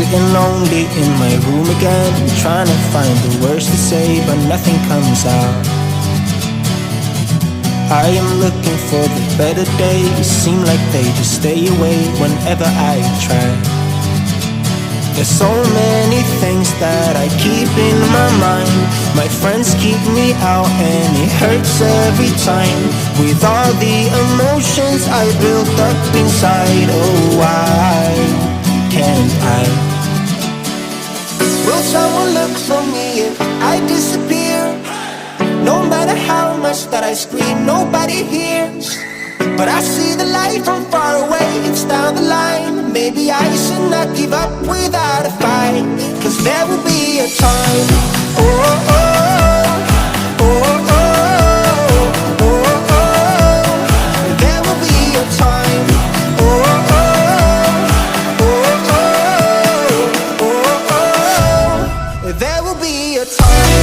Sitting lonely in my room again, trying to find the words to say, but nothing comes out. I am looking for the better days, seem like they just stay away whenever I try. There's so many things that I keep in my mind. My friends keep me out and it hurts every time. With all the emotions I built up inside, oh why can't I? Will someone look for me if I disappear? No matter how much that I scream, nobody hears. But I see the light from far away, it's down the line. Maybe I should not give up without a fight, 'cause there will be a time. Oh, oh, oh, oh, oh, oh, oh. There will be a time. Oh, oh, oh, oh, oh, oh, oh. There will be a time.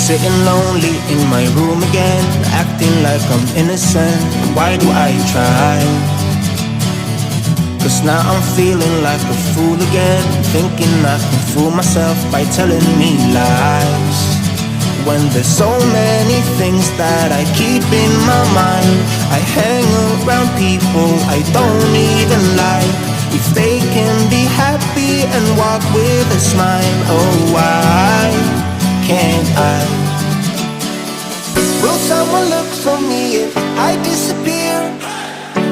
Sitting lonely in my room again, acting like I'm innocent. Why do I try? 'Cause now I'm feeling like a fool again, thinking I can fool myself by telling me lies. When there's so many things that I keep in my mind, I hang around people I don't even like. If they can be happy and walk with a smile, oh why can't I? Will someone look for me if I disappear?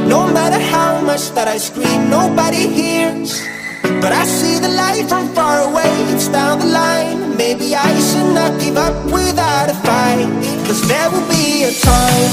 No matter how much that I scream, nobody hears. But I see the light from far away, it's down the line. Maybe I should not give up without a fight, 'cause there will be a time.